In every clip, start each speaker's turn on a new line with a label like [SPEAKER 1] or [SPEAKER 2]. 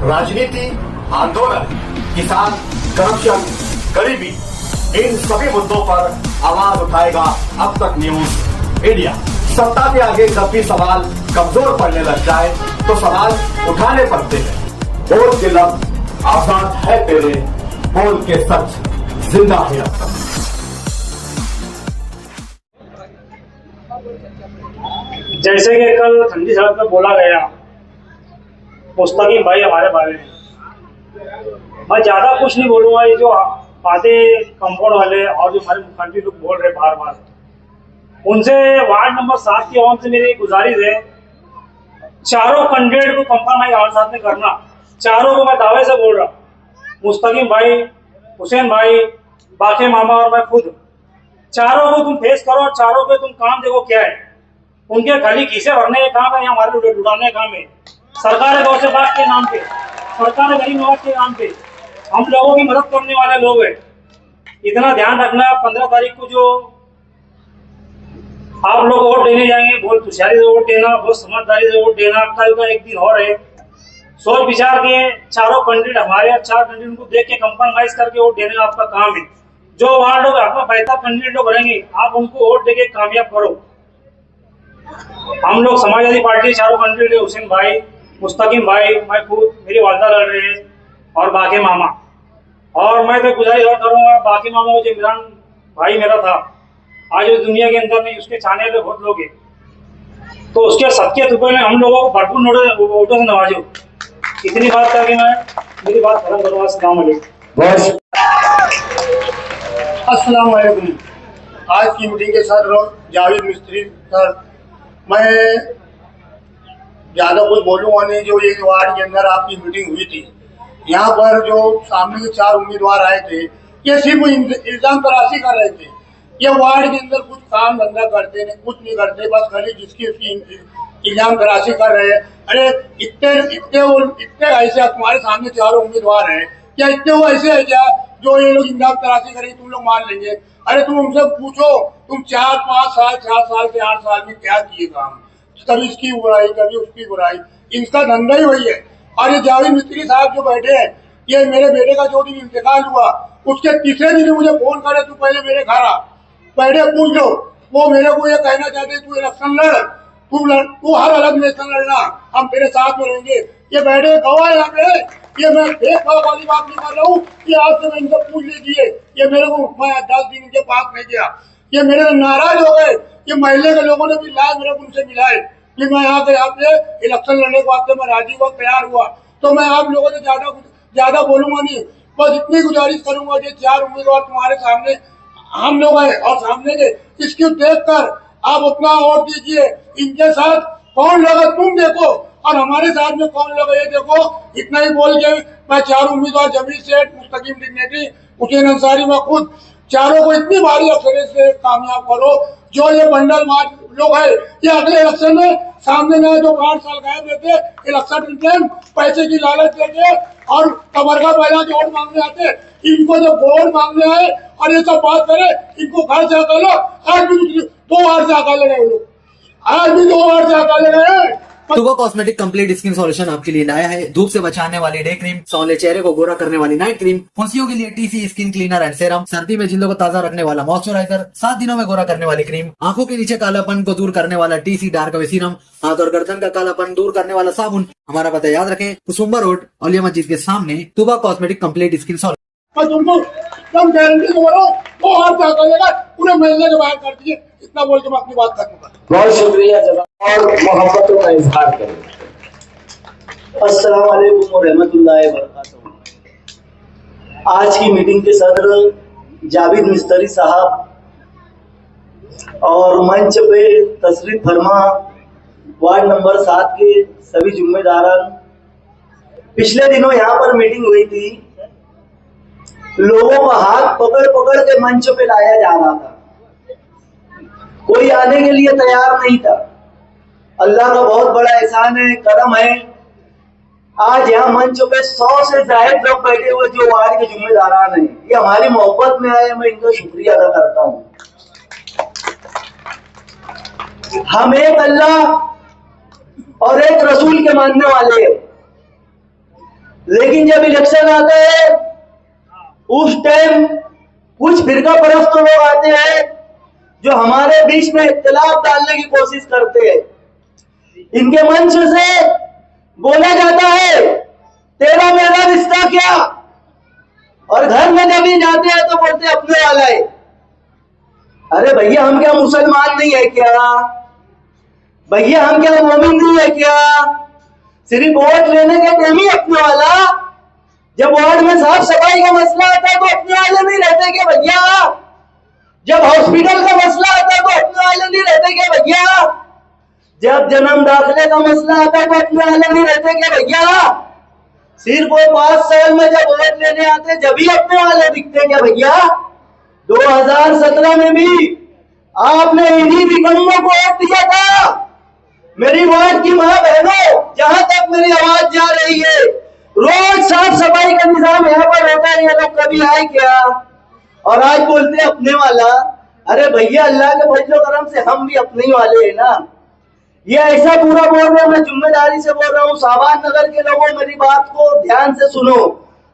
[SPEAKER 1] राजनीति, आंदोलन, किसान, करप्शन, गरीबी, इन सभी मुद्दों पर आवाज उठाएगा अब तक न्यूज इंडिया। सत्ता के आगे जब भी सवाल कमजोर पड़ने लग जाए तो सवाल उठाने पड़ते हैं। बोल के लफ्ज आजाद है तेरे, बोल के सच जिंदा है अब तक।
[SPEAKER 2] जैसे कि कल ठंडी सड़क में बोला गया मुस्तकीम भाई हमारे बारे में, मैं ज्यादा कुछ नहीं बोलूंगा। ये जो आधे कंपाउंड वाले और जो हमारे मुख्यमंत्री लोग बोल रहे बार बार, उनसे वार्ड नंबर 7 की आवाम से मेरी गुजारिश है, चारों कैंडिडेट को कंपाउंड हमारे साथ में करना। चारों को मैं दावे से बोल रहा, मुस्तकीम भाई, हुसैन भाई, बाकी मामा और मैं खुद, चारों को तुम फेस करो। चारों पे तुम काम देखो क्या है। उनके गली खीसे भरने का काम है या हमारे लुटाने का काम है। सरकार गौ से बात के नाम पे, सरकार गरीब नवाज के नाम पे हम लोगों की मदद करने वाले लोग हैं। इतना ध्यान रखना, 15 तारीख को जो आप लोग वोट देने जाएंगे, बहुत होशियारी से वोट देना, बहुत समझदारी से वोट देना। कल का एक दिन और है, सोच विचार के चारों कैंडिडेट हमारे 4 कैंडिडेट को देख के कंप्रोमाइज करके वोट देने का आपका काम है। जो वार्ड लोग आपका बेहतर कैंडिडेट लोग रहेंगे, आप उनको वोट देके कामयाब करो। हम लोग समाजवादी पार्टी चारों कैंडिडेट है, हुसैन भाई, मुस्तकीम भाई, मैं खुद, मेरी वालदा लड़ रहे हैं और बाकी मामा। और मैं तो गुजारिश और करूँगा, बाकी मामा जो इमरान भाई मेरा था, आज उस दुनिया के अंदर नहीं, उसके चाहने वाले बहुत लोग हैं, तो उसके सबके रुपये में हम लोगों को भरपूर वोटों से नवाजो। इतनी बात करके मैं मेरी बात खत्म करूँगा। अस्सलाम वालेकुम।
[SPEAKER 3] अस्सलाम वालेकुम। आज की मीटिंग के सर जावेद मिस्त्री सर, मैं ज़्यादा कुछ बोलूँगा नहीं। जो एक वार्ड के अंदर आपकी मीटिंग हुई थी, यहाँ पर जो सामने के 4 उम्मीदवार आए थे, ये सिर्फ इल्ज़ाम तराशी कर रहे थे। ये वार्ड के अंदर कुछ काम धंधा करते नहीं, कुछ नहीं करते, बस खाली जिसकी उसकी इल्ज़ाम तराशी कर रहे हैं। अरे इतने ऐसे तुम्हारे सामने 4 उम्मीदवार हैं, क्या इतने वो ऐसे है क्या जो ये लोग इल्ज़ाम तराशी करेंगे तुम लोग मान लेंगे? अरे तुम उनसे पूछो, तुम 4-5 साल 4 साल से 8 साल में क्या किए काम? कभी इसकी बुराई, कभी उसकी बुराई, इनका धंधा ही वही है। और ये जावेद मिस्त्री साहब जो बैठे हैं, ये मेरे बेटे का जो दिन इंतकाल हुआ, उसके तीसरे दिन मुझे फोन करे, तू पहले मेरे घर आ, पहले पूछ लो। वो मेरे को ये कहना चाहते तू इलेक्शन लड़, तू हर अलग इलेक्शन लड़ना, हम तेरे साथ में रहेंगे। ये बैठे गवाह यहाँ पे, ये मैं भेदभाव वाली बात नहीं कर रहा हूँ कि आज से मैं इनसे पूछ लीजिए। ये मेरे को, मैं 10 दिन इनके पास नहीं गया, ये मेरे से नाराज हो गए। ये महल्ले के लोगों ने भी लाए मेरे को, उनसे मिलाए कि मैं यहाँ पे इलेक्शन लड़ने के वास्ते मैं राजी हुआ, तैयार हुआ। तो मैं आप लोगों से ज्यादा बोलूंगा नहीं, बस इतनी गुजारिश करूंगा कि 4 उम्मीदवार तुम्हारे सामने हम लोग हैं और सामने के, इसकी देख कर आप अपना वोट दीजिए। इनके साथ कौन लगा तुम देखो, और हमारे साथ में कौन लगा ये देखो। इतना ही बोल के मैं 4 उम्मीदवार जमीर सेठ, मुस्तकीम डिग्नेटी, हुसैन अंसारी, मैं खुद, चारों को इतनी भारी अक्सर से कामयाब करो। जो ये बंडल मार लोग है, ये अगले इलेक्शन में सामने में जो 5 साल गायब रहते, इलेक्शन रिटर्न पैसे की लालच देते और कबरगा पहला के वोट मांगने आते, इनको जब वोट मांगने आए और ये सब बात करे, इनको घर से हका लो। आज भी 2 बार से हका ले गए लोग, आज भी 2 बार से हका ले गए।
[SPEAKER 4] तुबा कॉस्मेटिक कंप्लीट स्किन सॉल्यूशन आपके लिए लाया है धूप से बचाने वाली डे क्रीम, सौले चेहरे को गोरा करने वाली नाइट क्रीम, फुंसियों के लिए TC skin cleaner and serum, सर्दी में जिल्दों को ताजा रखने वाला मॉइस्चराइजर, 7 दिनों में गोरा करने वाली क्रीम, आंखों के नीचे कालापन को दूर करने वाला टीसी डार्क वे सीरम, हाथ और गर्दन का कालापन दूर करने वाला साबुन। हमारा पता याद रखें, कुसुम्बा रोड, औलिया मस्जिद के सामने, तुबा कॉस्मेटिक कंप्लीट स्किन सॉल्यूशन।
[SPEAKER 3] तुमको तुम गारंटी दो, वो हाथ से हका लेगा, पूरे महीने के बाहर कर दिए। इतना बोल के मैं अपनी बात खत्म कर।
[SPEAKER 5] बहुत शुक्रिया जनाब, और मोहब्बतों का इजहार करें। अस्सलाम वालेकुम व रहमतुल्लाहि व बरकातहू। आज की मीटिंग के सदर जावेद मिस्त्री साहब और मंच पे तशरीफ फरमा वार्ड नंबर 7 के सभी जिम्मेदारान, पिछले दिनों यहाँ पर मीटिंग हुई थी, लोगों को हाथ पकड़ पकड़ के मंच पे लाया जा रहा था, कोई आने के लिए तैयार नहीं था। अल्लाह का बहुत बड़ा एहसान है, करम है, आज यहाँ मंच पे 100 से ज्यादा लोग बैठे हुए जो वार्ड के जिम्मेदारान हैं। ये हमारी मोहब्बत में आए, मैं इनका शुक्रिया अदा करता हूँ। हम एक अल्लाह और एक रसूल के मानने वाले हैं। लेकिन जब इलेक्शन आता है उस टाइम कुछ फिरका परस्त लोग आते हैं जो हमारे बीच में इख्तिलाफ डालने की कोशिश करते हैं। इनके मंच से बोला जाता है तेरा मेरा रिश्ता क्या, और घर में जब ये जाते हैं तो बोलते अपने वाला है। अरे भैया हम क्या मुसलमान नहीं है क्या? भैया हम क्या मोमिन नहीं है क्या? सिर्फ वोट लेने के टाइम ही अपने वाला, जब वार्ड में साफ सफाई का मसला आता है तो अपने वाले नहीं रहते क्या भैया? जब हॉस्पिटल का मसला आता है तो अपने वाले नहीं रहते क्या भैया? जब जन्म दाखिले का मसला आता है तो अपने वाले नहीं रहते क्या भैया? सिर्फ वो 5 साल में जब वोट लेने आते जब ही अपने वाले दिखते क्या भैया? 2017 में भी आपने इन्हीं विकल्पों को वोट दिया था। मेरी वार्ड की मां बहनों, जहां तक मेरी आवाज जा रही है, रोज साफ सफाई का निजाम यहाँ पर होता है, ये लोग कभी आए क्या? और आज बोलते हैं अपने वाला। अरे भैया अल्लाह के फजलो करम से हम भी अपने ही वाले हैं ना। ये ऐसा पूरा बोल रहा हूं, मैं जिम्मेदारी से बोल रहा हूँ। साबान नगर के लोगों मेरी बात को ध्यान से सुनो।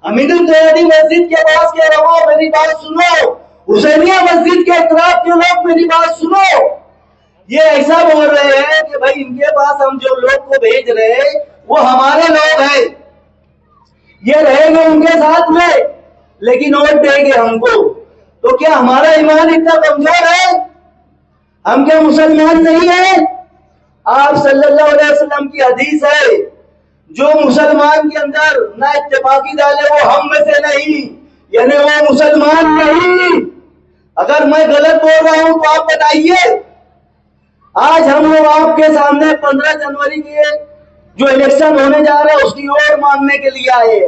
[SPEAKER 5] हमीदुल तैयदी मस्जिद के पास के लोगों मेरी बात सुनो। हुसैनिया मस्जिद के इतराफ के लोग मेरी बात सुनो। ये ऐसा बोल रहे हैं कि भाई इनके पास हम जो लोग को भेज रहे हैं वो हमारे लोग हैं, ये रहेंगे उनके साथ में लेकिन वोट देंगे हमको। तो क्या हमारा ईमान इतना कमजोर है? हम क्या मुसलमान नहीं है? आप सल्लल्लाहु अलैहि वसल्लम की हदीस है, जो मुसलमान के अंदर ना इत्तेफाकी डाले वो हम में से नहीं, यानी वो मुसलमान नहीं। अगर मैं गलत बोल रहा हूं तो आप बताइए। आज हम लोग आपके सामने 15 जनवरी के जो इलेक्शन होने जा रहा है उसकी वोट मांगने के लिए आए।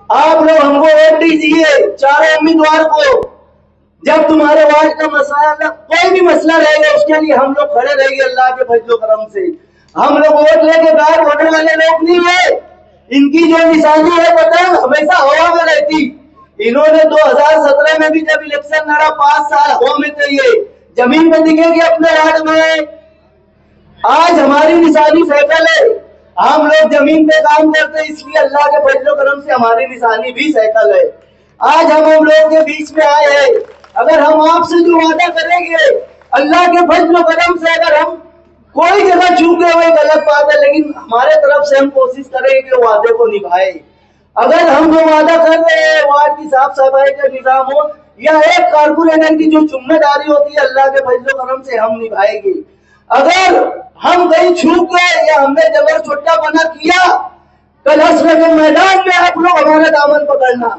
[SPEAKER 5] आप लोग हमको वोट दीजिए, चारों उम्मीदवार को। जब तुम्हारे वार्ड का मसला, कोई भी मसला रहेगा, उसके लिए हम लोग खड़े रहेंगे अल्लाह के फजलो करम से। हम लोग वोट लेके गायब होने वाले लोग नहीं है। इनकी जो निशानी है पतंग हमेशा हवा में रहती। इन्होंने 2017 में भी जब इलेक्शन लड़ा 5 साल हवा में थे, ये जमीन पे दिखेगी अपने वार्ड में। आज हमारी निशानी साइकिल है, हम लोग जमीन पे काम करते हैं, इसलिए अल्लाह के फजलो करम से हमारी निशानी भी साइकिल है। आज हम लोग के बीच में आए हैं। अगर हम आपसे जो वादा करेंगे अल्लाह के फजलो करम से, अगर हम कोई जगह चूके हुए गलत बात है, लेकिन हमारे तरफ से हम कोशिश करेंगे कि वादे को निभाए। अगर हम जो वादा कर रहे हैं वार्ड की साफ सफाई का निजाम हो या एक कारपोरेटर की जो जिम्मेदारी होती है अल्लाह के फजलो करम से हम निभाएंगे। अगर हम कहीं छूट गए या हमने जबर छोटा बना किया, कल हश्र के मैदान में आप लोग हमारा दामन पकड़ना।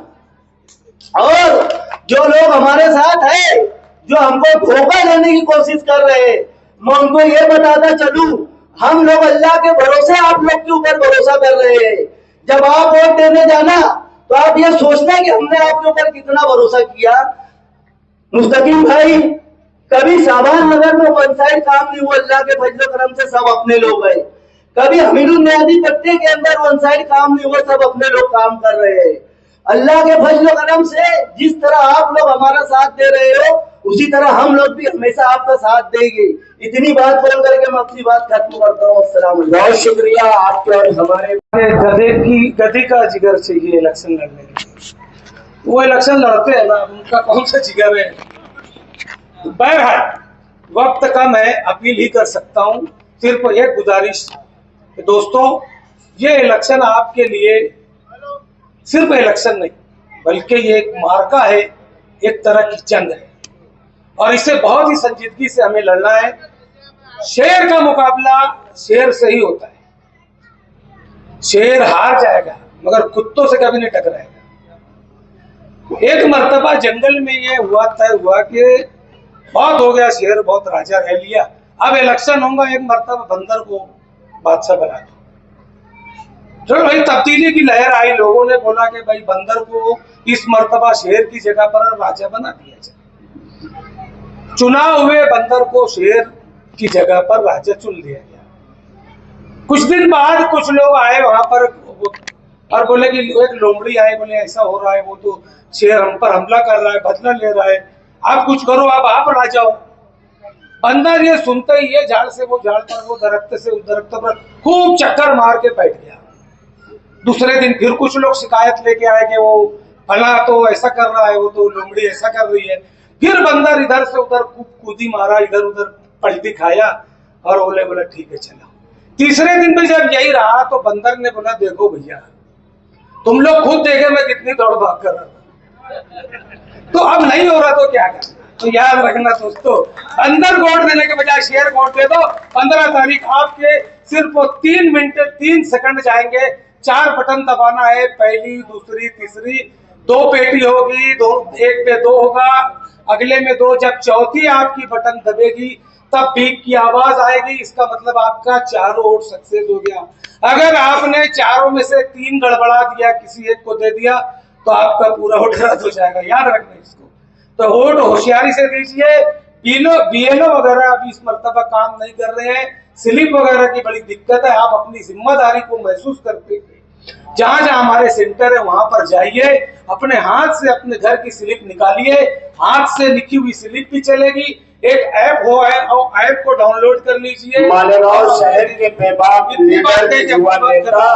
[SPEAKER 5] और जो लोग हमारे साथ है, जो हमको धोखा देने की कोशिश कर रहे हैं, मैं उनको ये बताता चलूं, हम लोग अल्लाह के भरोसे आप लोग के ऊपर भरोसा कर रहे हैं। जब आप वोट देने जाना तो आप ये सोचना कि हमने आपके ऊपर कितना भरोसा किया। मुस्तकीम भाई, कभी साबान नगर में वन साइड काम नहीं हुआ, अल्लाह के फजलो करम से सब अपने लोग हैं। कभी हमीदुल तैयदी पट्टे के अंदर वन साइड काम नहीं हुआ, सब अपने लोग काम कर रहे हैं। अल्लाह के फजलो करम से जिस तरह आप लोग हमारा साथ दे रहे हो, उसी तरह हम लोग भी हमेशा आपका साथ देंगे। इतनी बात बोल करके मैं अपनी बात खत्म करता हूँ। अस्सलाम वालेकुम।
[SPEAKER 3] बहुत शुक्रिया आपके और हमारे।
[SPEAKER 2] गधे का जिगर चाहिए इलेक्शन लड़ने के लिए। वो इलेक्शन लड़ते हैं ना, उनका कौन सा जिगर है। बहरहाल वक्त कम है, अपील ही कर सकता हूँ। सिर्फ एक गुजारिश कि दोस्तों, ये इलेक्शन आपके लिए सिर्फ इलेक्शन नहीं बल्कि ये एक मार्का है, एक तरह की जंग है और इसे बहुत ही संजीदगी से हमें लड़ना है। शेर का मुकाबला शेर से ही होता है। शेर हार जाएगा मगर कुत्तों से कभी नहीं टकराएगा। एक मर्तबा जंगल में ये हुआ तय हुआ कि बहुत हो गया, शेर बहुत राजा रह लिया, अब इलेक्शन होगा, एक मर्तबा बंदर को बादशाह बना दो। चलो भाई, तब्दीली की लहर आई, लोगों ने बोला कि भाई बंदर को इस मर्तबा शेर की जगह पर राजा बना दिया जाए। चुनाव हुए, बंदर को शेर की जगह पर राजा चुन लिया गया। कुछ दिन बाद कुछ लोग आए वहां पर और बोले कि एक लोमड़ी आए, बोले ऐसा हो रहा है, वो तो शेर हम पर हमला कर रहा है, बदला ले रहा है, आप कुछ करो, आप राजा हो। बंदर ये सुनते ही ये झाड़ से वो झाड़ पर, वो दरख्त से उस दरख्त पर खूब चक्कर मार के बैठ गया।
[SPEAKER 6] दूसरे दिन फिर कुछ लोग शिकायत लेके आए कि वो फला तो ऐसा कर रहा है, वो तो लोमड़ी ऐसा कर रही है। फिर बंदर इधर से उधर कूदी मारा, इधर उधर पलटी खाया और ओले बोला ठीक है चला। तीसरे दिन भी जब यही रहा तो बंदर ने बोला देखो भैया तुम लोग खुद देखे मैं कितनी दौड़ भाग कर रहा था, तो अब नहीं हो रहा तो क्या करना। तो याद रखना दोस्तों, अंदर वोट देने के बजाय शेयर वोट दे दो। 15 तारीख आपके सिर्फ 3 मिनट 3 सेकंड जाएंगे। 4 बटन दबाना है, पहली दूसरी तीसरी, 2 पेटी होगी, एक पे 2 होगा, अगले में 2। जब चौथी आपकी बटन दबेगी तब बीप की आवाज आएगी, इसका मतलब आपका 4 वोट सक्सेस हो गया। अगर आपने 4 में से 3 गड़बड़ा दिया, किसी एक को दे दिया, तो आपका पूरा वोट रद्द हो जाएगा। याद रखना इसको। तो वोट होशियारी से दीजिए। बीएलओ वगैरह अभी इस मर्तबा काम नहीं कर रहे हैं, स्लिप वगैरह की बड़ी दिक्कत है। आप अपनी जिम्मेदारी को महसूस करते हुए जहां जहां हमारे सेंटर है वहां पर जाइए, अपने हाथ से अपने घर की स्लिप निकालिए। हाथ से लिखी हुई स्लिप भी चलेगी, एक ऐप हो है और ऐप को डाउनलोड कर लीजिए।
[SPEAKER 3] मालेगांव शहर के बेबाक लीडर युवा नेता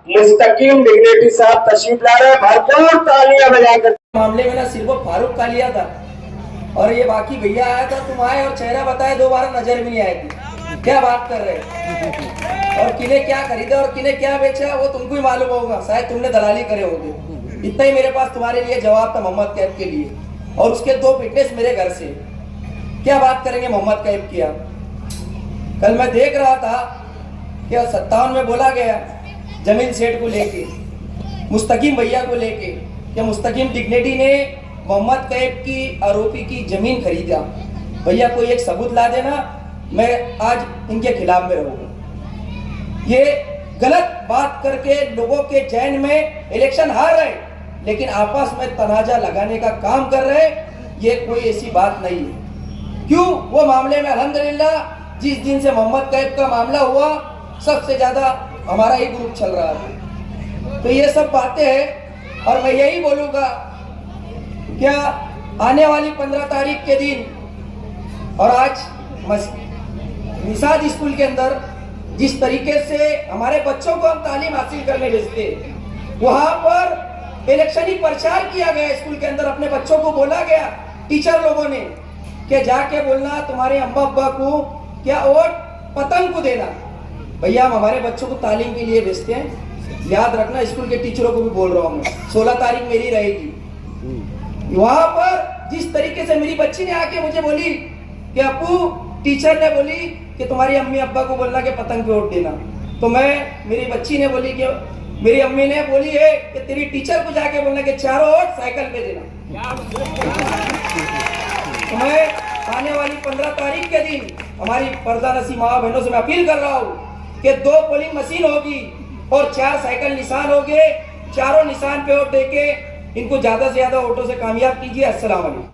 [SPEAKER 3] मुस्तकीम डिग्नेटी साहब तशरीफ ला रहे हैं, भरपूर तालियां बजाकर।
[SPEAKER 7] मामले में ना सिर्फ फारूक कालिया था और ये बाकी भैया आया था, तुम आए और चेहरा बताए, दोबारा नजर भी नहीं आए थे। क्या बात कर रहे हैं? और किने क्या खरीदा और किने क्या बेचा वो तुमको ही मालूम होगा, शायद तुमने दलाली करे होगे। इतना ही मेरे पास तुम्हारे लिए जवाब था मोहम्मद कैफ के लिए, और उसके 2 फिटनेस मेरे घर से। क्या बात करेंगे मोहम्मद कैफ की आप? कल मैं देख रहा था कि 57 में बोला गया जमीन सेठ को लेके, मुस्तकीम भैया को लेके, कि मुस्तकीम डिग्नेटी ने मोहम्मद कैफ की आरोपी की जमीन खरीदा। भैया कोई एक सबूत ला देना, मैं आज इनके खिलाफ में रहूंगा। ये गलत बात करके लोगों के जहन में इलेक्शन हार रहे, लेकिन आपस में तनाजा लगाने का काम कर रहे, ये कोई ऐसी बात नहीं है। क्यों? वो मामले में अल्हम्दुलिल्लाह जिस दिन से मोहम्मद कैफ का मामला हुआ सबसे ज्यादा हमारा ही ग्रुप चल रहा है। तो ये सब बातें हैं और मैं यही बोलूंगा, क्या आने वाली 15 तारीख के दिन और आज निसाद स्कूल के अंदर जिस तरीके से हमारे बच्चों को हम तालीम हासिल करने भेजते, वहां पर इलेक्शनी प्रचार किया गया। स्कूल के अंदर अपने बच्चों को बोला गया, टीचर लोगों ने, कि जाके बोलना तुम्हारे अम्मा अब्बा को क्या वोट पतंग को देना। भैया हम हमारे बच्चों को तालीम के लिए भेजते हैं। याद रखना, स्कूल के टीचरों को भी बोल रहा हूँ मैं, 16 तारीख मेरी रहेगी। वहां पर जिस तरीके से मेरी बच्ची ने आके मुझे बोली कि अपू टीचर ने बोली कि तुम्हारी अम्मी अब्बा को बोलना कि पतंग पे वोट देना, तो मेरी बच्ची ने बोली कि मेरी अम्मी ने बोली है कि तेरी टीचर को जाके बोलना कि 4 वोट साइकिल पे देना। तो मैं आने वाली 15 तारीख के दिन हमारी पर्दानसी माँ बहनों से मैं अपील कर रहा हूँ कि 2 पोलिंग मशीन होगी और 4 साइकिल निशान होंगे। चारों निशान पे वोट देके इनको ज्यादा से ज्यादा वोटों से कामयाब कीजिए। अस्सलाम वालेकुम।